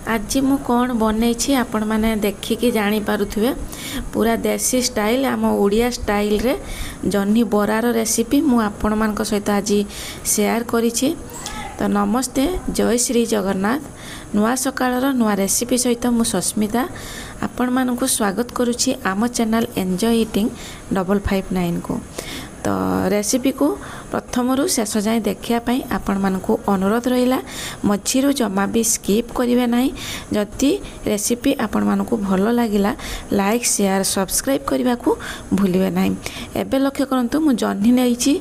आज मु कौन बनई आपण मैंने देखिकी जानीपे पूरा देसी स्टाइल आम ओडिया स्टाइल रे जह्नी बरार रेसिपी मु आपण मान सहित आज शेयर करी। तो नमस्ते, जय श्री जगन्नाथ। नुआ सकाळर नुआ रेसिपी सहित मु सस्मिता आपण मानकु स्वागत करुछि आम चैनल एंजॉय ईटिंग 559 को। तो रेसिपी को प्रथम रु शेष जाए देखापी आपण मानकु अनुरोध रहिला मझीरु जमा भी स्किप करिवे नाही। जदि रेसिपी आपण मानकु भल लागिला लाइक शेयर सब्सक्राइब करने को भूलिए नाही। एबे लक्ष्य करंतु मु जह्नी नेइछि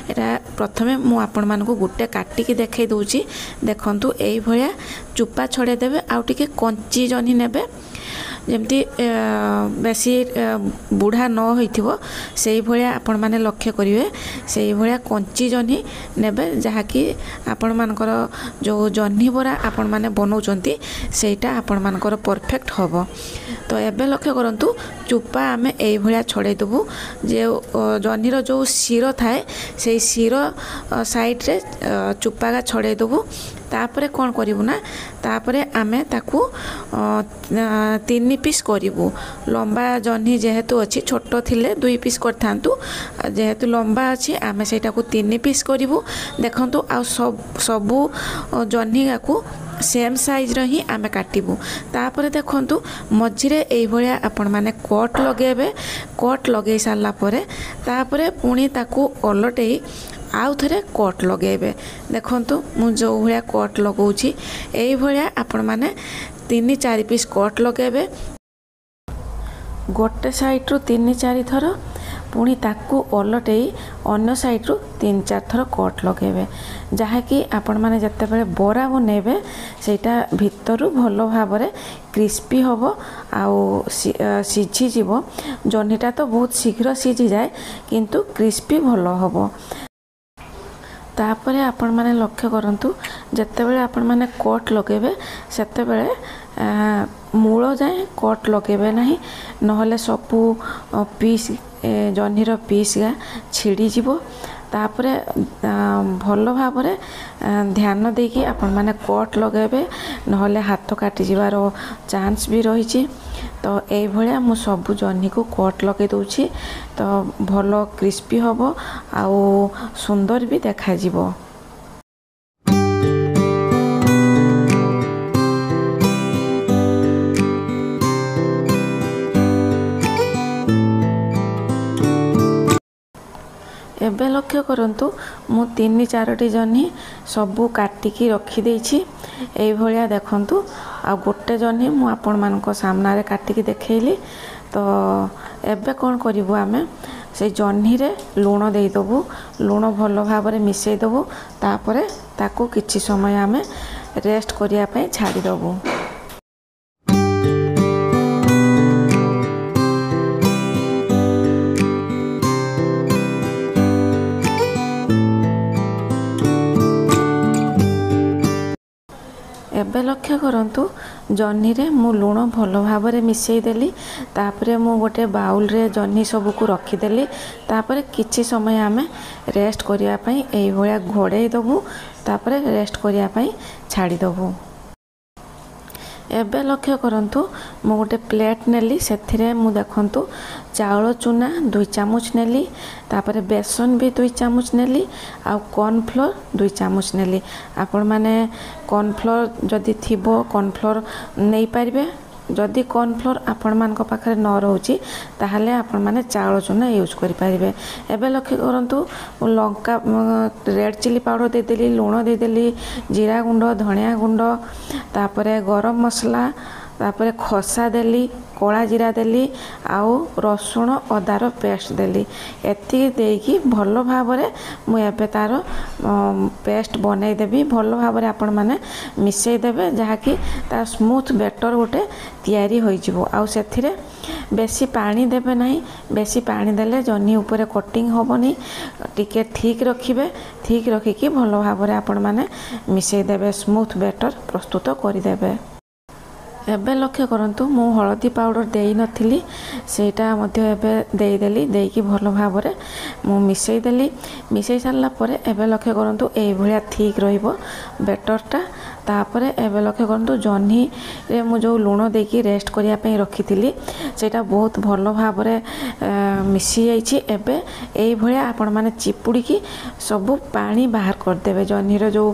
एटा प्रथमे मु आपण मानकु गुटे काटिकी देखाई दउछि। देखंतु एई भलिया चुपा छड़े देबे आउ टिके कंची जह्नी नेबे जमती बेसी बुढ़ा न होइथिबो सेई भलिया आपण माने लक्ष्य करिवे। सेई भलिया कंची जह्नी नेबे जहाँकि आपण मानकर जो जह्नी बरा आपण माने बनाउचंती सेटा आपण मानकर परफेक्ट हबो। तो एबे लक्ष्य करंतु चुपा आमे एई भलिया छड़े देबु। जे जह्नीर जो शिरो थाए सेई शिरो साइड रे चुपा का छड़े देबु। तापरे कौन करिवु ना तापरे आमे ताकू 3 पीस करिवु। लंबा जह्नी जेहेतु अच्छी छोट थिले 2 पीस करथांतु, जेहेतु लंबा अच्छी आमे सेटा को 3 पीस करिवु। देखंतु आ सबु जह्नी को सेम साइज रे ही आमे काटिबु। तापरे देखंतु मझिरे एई भलिया आपण माने कट लगेबे। कट लगे सारला परे तापरे पुणी ताकू ओलटेई आउ थे कट लगेबे। देखंतु मु जो भलिया कट लगाउछि एई भलिया आपण माने 3-4 पीस कट लगेबे। गोटे साइड रु 3-4 थर पुणी ताकू ओलटेई अन्य साइड रु 3-4 थर कट लगेबे। जहाँकि आपण माने जत्ते बरा बनेबे सेटा भितरु भलो भाबरे क्रिस्पी होबो आउ सिझी जीवो। जह्नीटा तो बहुत शीघ्र सिझी जाए किंतु क्रिस्पी भलो होबो। तापरे आपण माने लक्ष्य करंतु जत्ते बेले आपण माने कट लगेबे सेते बेले मूल जाए कट लगेबे नाही, नहले सबु पीस जह्नीर पीस गा छिड़ी जीवो। तापरे भलो भाबरे ध्यान देकी आपण माने कट लगेबे, नहले हाथ काटी जीवार चांस भी रही। तो एई भलिया मु सबु जह्नी को कट लगे दउछि। तो भलो क्रिस्पी होबो आउ सुंदर भी देखा जीवो। एबे लक्ष्य करंतु मु 3-4टी जह्नी सबू काटिकी रखी देछि। एई भलिया देखंतु आ गोटे जह्नी मु आपण मानक सामना रे काटिकी देखैली। तो एबे कोन करिवु आमे से जह्नी रे लूण देई दबु। लूण भलो भाबरे मिसई दबु। तापरे ताकू किछि समय आमे रेस्ट करिया पई छाडी दबु। एबे लक्ष्य करंतु जह्नी रे मु लूण भलो भाबरे मिसई देली। तापरे मु गोटे बाउल रे जह्नी सबु को रखी देली। तापरे किछि समय आमे रेस्ट करिया पई एई भलिया घोड़े दबु। तापरे रेस्ट करिया पई छाडी दबु। एबे लक्ष्य करंतु मु गोटे प्लेट नेली। सेथिरे मु देखंतु चाउल चूना 2 चामच नेली। तापरे बेसन भी 2 चामच नेली आउ कॉर्नफ्लोर 2 चामच नेली। आपण माने कॉर्नफ्लोर जदि थिबो कॉर्नफ्लोर नै पारिबे। जदि कॉर्नफ्लोर आपण मानक पाखरे न रहउची ताहाले आपण माने चाउल चूना यूज करि पारिबे। एबे लक्ष्य करंतु लंका रेड चिली पाउडर दे देली, लूण दे देली, जीरा गुंड, धनिया गुंड, तापरे गरम मसला, तापरे खसा देली, कला जीरा देली आउ रसुण अदार पेस्ट देली। एति देकी भलो भाबरे मु एबे तार पेस्ट बनै देबी। भलो भाबरे आपण माने मिसई देबे जहाँकि तार स्मूथ बेटर गोटे तैयारी होई जिवो। आउ सेथिरे बेसी पानी देबे नाही। बेसी पानी देले जह्नी ऊपर कटिंग होबनी। टिके ठीक रखिबे। ठीक रखिकी भलो भाबरे आपण माने मिसई देबे। स्मूथ बेटर प्रस्तुत करि देबे। एबे लक्ष्य करंतु मु हळदी पाउडर देई नथिली सेटा मध्ये एबे देई देली। देकी भलो भाबरे मु मिसई देली। मिसई सारला परे एबे लक्ष्य करंतु एई भलिया ठीक रहिबो बेटरटा। तापर एबे लक्ष्य करंतु जह्नी रे मु जो लुण देकी रेस्ट करिया पई रखिथिली सेटा बहुत भलो भाबरे मिसी जाइछि। एबे एई भलिया आपण माने चिपुड़ी की सब पानी बाहर कर देबे। जह्नी रो जो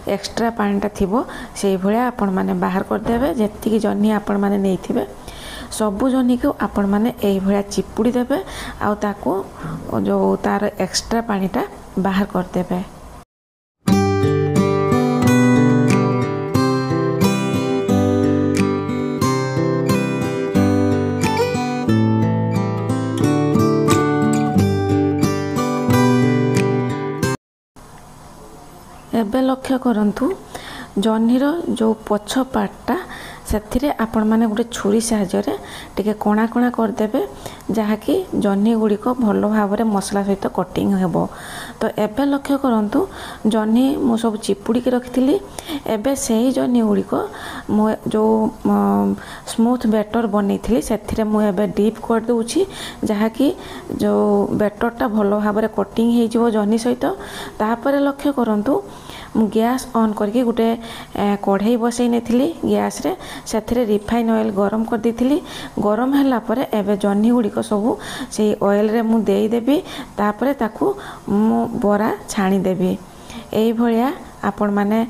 एक्स्ट्रा पानीटा थिबो सेई भलिया आपण माने बाहर कर देबे। जेति की जह्नी आपण माने नेइथिबे सबु जह्नी को आपण माने एई भलिया चिपुड़ी देबे आ ताको जो तार एक्स्ट्रा पानीटा बाहर कर देबे। एबे लक्ष्य करंतु जह्नीर जो पछ पार्टटा से आपण माने गोटे छुरी साहाय्य टिके कणा कणा करदेबे जहाँकि जह्नी गुड़िक भल भाव में मसला सहित कटिंग हेबो। तो एबे लक्ष्य करंतु जह्नी मु सब चिपुड़ी के रखिथिली। एबे सेही जह्नी गुड़िक मु जो स्मूथ बैटर बनैथिली सेथिरे मु एबे डीप कर दउछि जहाँकि जो बैटरटा भल भाव में कटिंग हो जिवो जह्नी सहित। तापर लक्ष्य करंतु मु गैस ऑन करके गोटे कढ़ाई बसई नेथिली गैस रे सेथिरे रिफाइन ऑयल गरम कर देथिली। गरम हैला परे एबे जह्नी गुड़िक सबू से ऑयल रे मु देई देबी। तापरे ताकू मु बरा छाणी देबी। एई भलिया आपण माने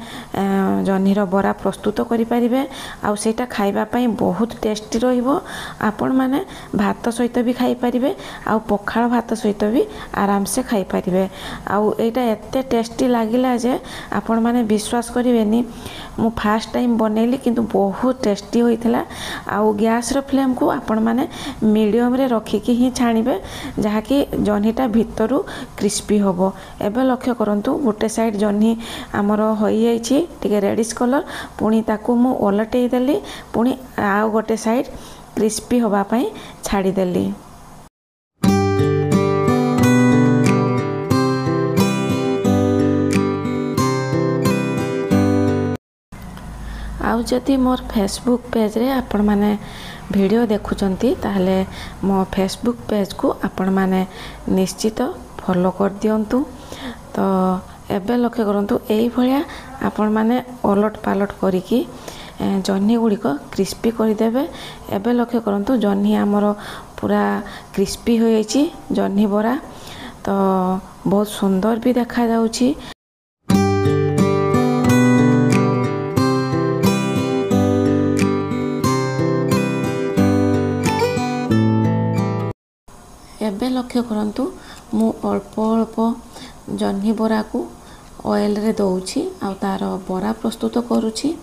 जह्नीर बरा प्रस्तुत करि परिबे आउ सेटा खाइबा पई बहुत टेस्टी रहिबो। आपण माने भात सहित भी खाई परिबे आउ पखाळ भात सहित भी आराम से खाई परिबे। आउ एटा एते टेस्टी लागिला जे आपण माने विश्वास करिवेनी। मु फास्ट टाइम बनैली किंतु बहुत टेस्टी होइथिला। आउ गैस रो फ्लेम को आपण माने मीडियम रे रखिकी ही छाणीबे जहाँकि जह्नीटा भितरु क्रिस्पी होबो। एबे लक्ष्य करंतु गोटे साइड जह्नी आमर हो जाइछि टिके रेडिश कलर पुणी ताकू मु ओलटै देली पुणी आउ गोटे साइड क्रिस्पी होबा पई छाड़ी देली। आउ जदि मोर फेसबुक पेज रे आपण माने वीडियो देखुचंती ताहले मो फेसबुक पेज को आपण माने निश्चित फॉलो कर दियंतु। तो एबे लक्ष्य करंतु एई भलिया आपण माने ओलट पालट करिकी जह्नी गुड़िक क्रिस्पी करदेवे। एबे लक्ष्य करंतु जह्नी आमर पूरा क्रिस्पी हो जाइछि जह्नी बरा। तो बहुत सुंदर भी देखा जाउछि। एबे लक्ष्य करंतु मु अल्प अल्प जह्नी बरा को ऑयल रे दउछि आ तार बरा प्रस्तुत करुछि।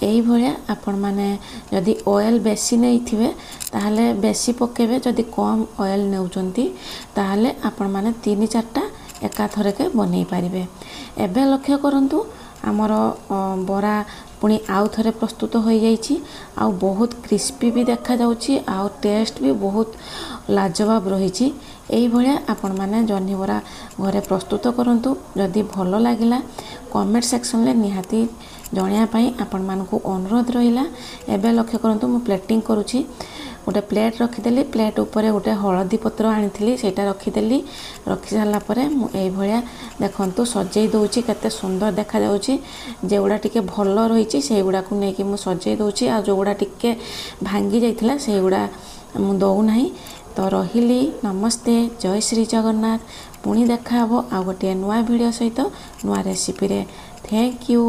एई भलिया आपण माने जदि ऑयल बेसी नै थिबे ताहले बेसी पकेबे। जदि कम ऑयल नेउचंती ताहले आपण माने 3-4टा एका थरके बनै पारिबे। एबे लक्ष्य करंतु आमर बरा पुणी आउ थरे प्रस्तुत हो जाइछि आउ बहुत क्रिस्पी भी देखा जाउछि आउ टेस्ट भी बहुत लाजवाब रहिछि। एई भलिया आपण माने जह्नी बरा घरे प्रस्तुत करंतु। जदि भलो लागिला कमेंट सेक्शन ले निहाती जणिया पई आपण मानकु अनुरोध रहिला। एबे लक्ष्य करंतु मु प्लेटिंग करूछि। गोटे प्लेट रखिदेली प्लेट ऊपर गोटे हलदी पत्र आनिथिली सेटा रखिदेली। रखि सारा परे मु एई भलिया देखंतु सजै दउछि केते सुंदर देखा जाउछि। जेगुडा टिके भलो रहिछि सेगुडा को नेकी मु सजै दउछि आ जोगुडा टिके भांगी जाइथिला सेगुडा मु दउ नाही। तो रहिली नमस्ते जय श्री जगन्नाथ। पुणी देखा हबो आ गोटे नुआ वीडियो सहित नुआ रेसिपी रे। Thank you.